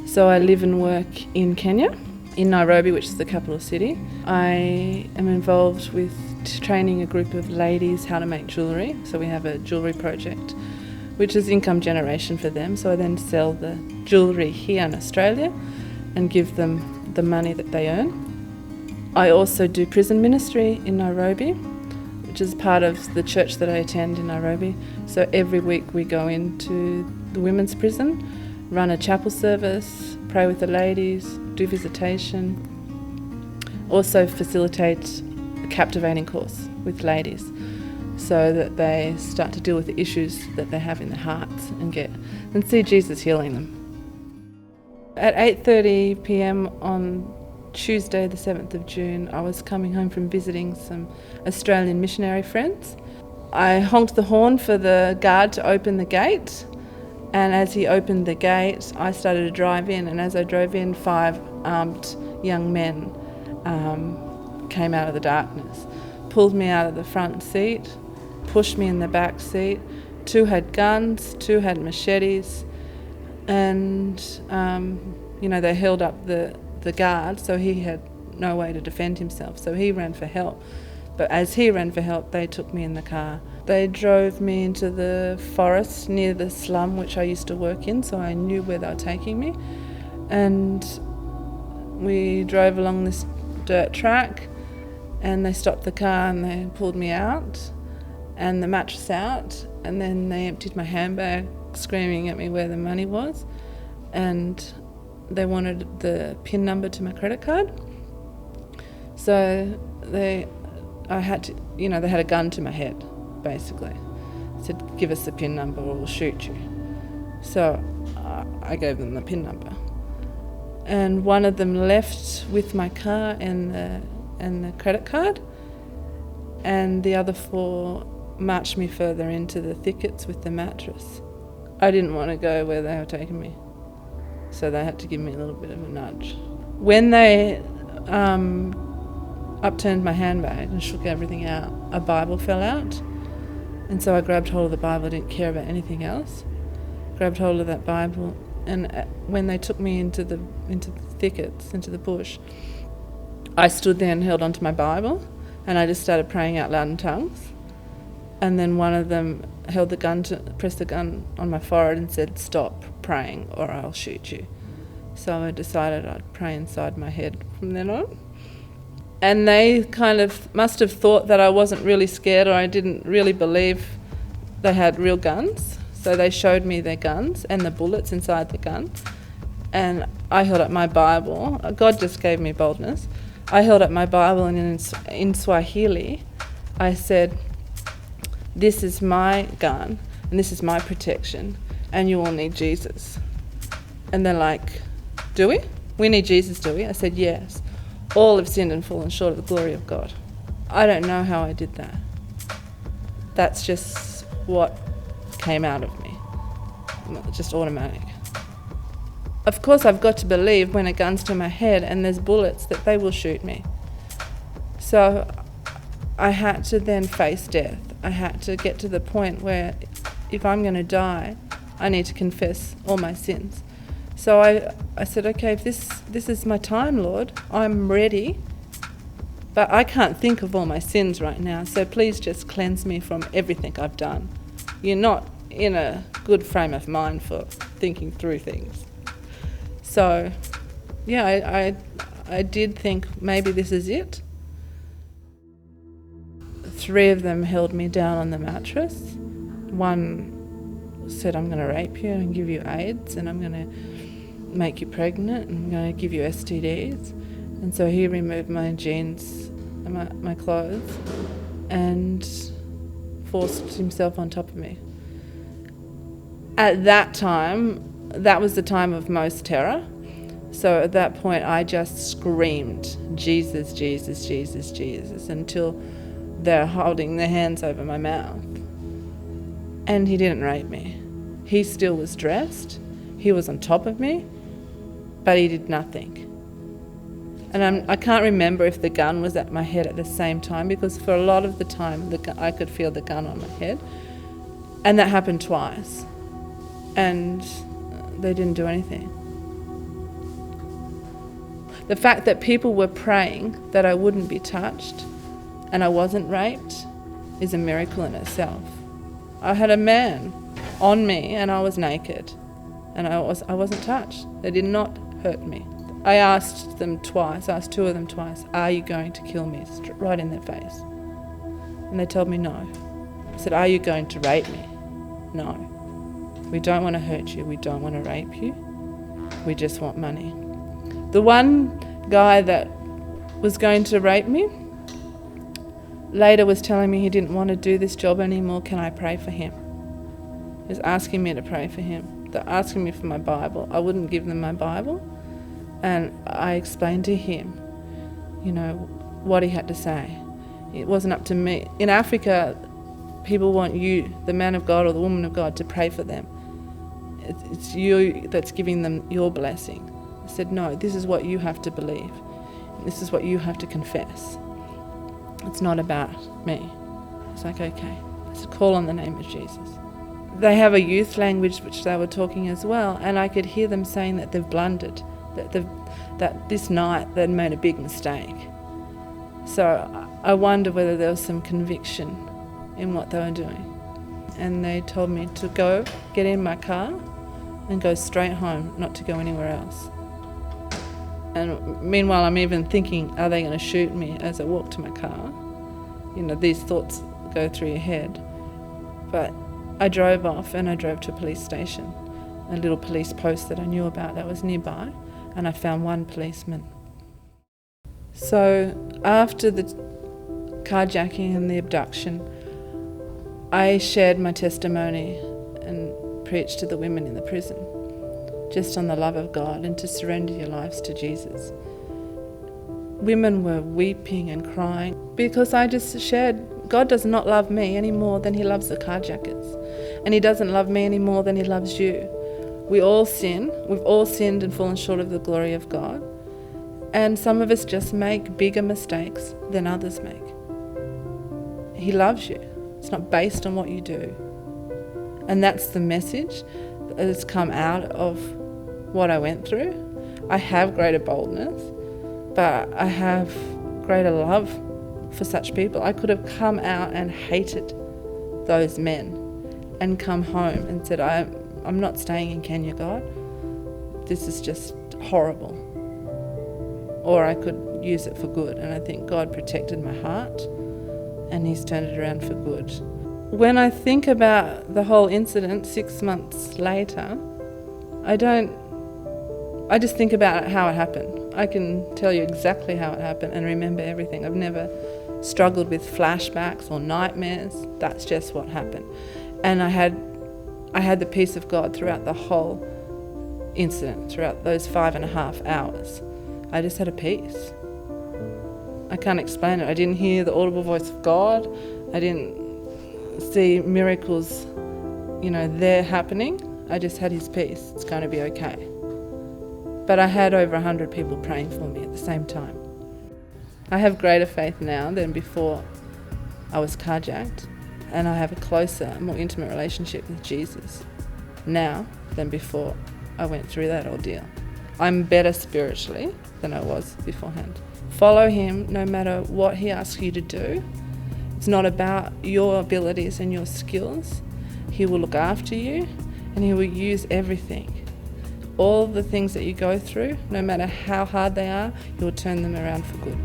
So I live and work in Kenya, in Nairobi, which is the capital city. I am involved with training a group of ladies how to make jewellery. So we have a jewellery project, which is income generation for them. So I then sell the jewellery here in Australia and give them the money that they earn. I also do prison ministry in Nairobi, which is part of the church that I attend in Nairobi. So every week we go into the women's prison, run a chapel service, pray with the ladies, do visitation, also facilitate a captivating course with ladies so that they start to deal with the issues that they have in their hearts and see Jesus healing them. At 8:30 p.m. on Tuesday the 7th of June, I was coming home from visiting some Australian missionary friends. I honked the horn for the guard to open the gate, and as he opened the gate I started to drive in, and as I drove in 5 armed young men came out of the darkness, pulled me out of the front seat, pushed me in the back seat. 2 had guns, 2 had machetes, and they held up the guard, so he had no way to defend himself, so he ran for help. But as he ran for help, they took me in the car. They drove me into the forest near the slum which I used to work in, so I knew where they were taking me. And we drove along this dirt track, and they stopped the car and they pulled me out and the mattress out, and then they emptied my handbag, screaming at me where the money was, and they wanted the PIN number to my credit card. So they had a gun to my head, basically. Said, give us the PIN number or we'll shoot you. So I gave them the PIN number. And one of them left with my car and the credit card, and the other 4 marched me further into the thickets with the mattress. I didn't want to go where they were taking me, so they had to give me a little bit of a nudge. When they upturned my handbag and shook everything out, a Bible fell out, and so I grabbed hold of the Bible. I didn't care about anything else. Grabbed hold of that Bible, and when they took me into the thickets, into the bush, I stood there and held onto my Bible, and I just started praying out loud in tongues. And then one of them pressed the gun on my forehead and said, "Stop praying or I'll shoot you." So I decided I'd pray inside my head from then on. And they kind of must have thought that I wasn't really scared, or I didn't really believe they had real guns. So they showed me their guns and the bullets inside the gun. And I held up my Bible. God just gave me boldness. I held up my Bible, and in Swahili I said, "This is my gun and this is my protection, and you all need Jesus." And they're like, "Do we? We need Jesus, do we?" I said, "Yes. All have sinned and fallen short of the glory of God." I don't know how I did that. That's just what came out of me. Just automatic. Of course I've got to believe when a gun's to my head and there's bullets that they will shoot me. So I had to then face death. I had to get to the point where if I'm going to die, I need to confess all my sins. So I said, okay, if this is my time, Lord, I'm ready, but I can't think of all my sins right now, so please just cleanse me from everything I've done. You're not in a good frame of mind for thinking through things. So, yeah, I did think maybe this is it. 3 of them held me down on the mattress. One said, "I'm going to rape you and give you AIDS, and I'm going to make you pregnant, and I'm going to give you STDs." And so he removed my jeans and my clothes and forced himself on top of me. At that time, that was the time of most terror. So at that point, I just screamed, "Jesus, Jesus, Jesus, Jesus," until they're holding their hands over my mouth. And he didn't rape me. He still was dressed. He was on top of me, but he did nothing. And I can't remember if the gun was at my head at the same time, because for a lot of the time I could feel the gun on my head. And that happened twice. And they didn't do anything. The fact that people were praying that I wouldn't be touched and I wasn't raped is a miracle in itself. I had a man on me and I was naked and I wasn't touched. They did not hurt me. I asked them twice, I asked two of them twice, are you going to kill me? Right in their face. And they told me no. I said, are you going to rape me? No. We don't want to hurt you, we don't want to rape you, we just want money. The one guy that was going to rape me later was telling me he didn't want to do this job anymore. Can I pray for him? He was asking me to pray for him. They're asking me for my Bible. I wouldn't give them my Bible. And I explained to him, what he had to say. It wasn't up to me. In Africa, people want you, the man of God or the woman of God, to pray for them. It's you that's giving them your blessing. I said, no, this is what you have to believe. This is what you have to confess. It's not about me. It's like, okay. I said, call on the name of Jesus. They have a youth language which they were talking as well, and I could hear them saying that they've blundered, that this night they'd made a big mistake. So I wonder whether there was some conviction in what they were doing. And they told me to go, get in my car and go straight home, not to go anywhere else. And meanwhile, I'm even thinking, are they going to shoot me as I walk to my car? These thoughts go through your head. But I drove off and I drove to a police station, a little police post that I knew about that was nearby, and I found one policeman. So after the carjacking and the abduction, I shared my testimony and preached to the women in the prison, just on the love of God and to surrender your lives to Jesus. Women were weeping and crying because I just shared, God does not love me any more than he loves the carjackers. And he doesn't love me any more than he loves you. We all sin. We've all sinned and fallen short of the glory of God. And some of us just make bigger mistakes than others make. He loves you. It's not based on what you do. And that's the message that has come out of what I went through. I have greater boldness, but I have greater love for such people. I could have come out and hated those men and come home and said, I'm not staying in Kenya, God. This is just horrible. Or I could use it for good. And I think God protected my heart and he's turned it around for good. When I think about the whole incident 6 months later, I just think about how it happened. I can tell you exactly how it happened and remember everything. I've never struggled with flashbacks or nightmares. That's just what happened. And I had the peace of God throughout the whole incident, throughout those 5.5 hours. I just had a peace. I can't explain it. I didn't hear the audible voice of God. I didn't see miracles, there happening. I just had his peace. It's going to be okay. But I had over 100 people praying for me at the same time. I have greater faith now than before I was carjacked, and I have a closer, more intimate relationship with Jesus now than before I went through that ordeal. I'm better spiritually than I was beforehand. Follow him no matter what he asks you to do. It's not about your abilities and your skills. He will look after you and he will use everything. All the things that you go through, no matter how hard they are, he will turn them around for good.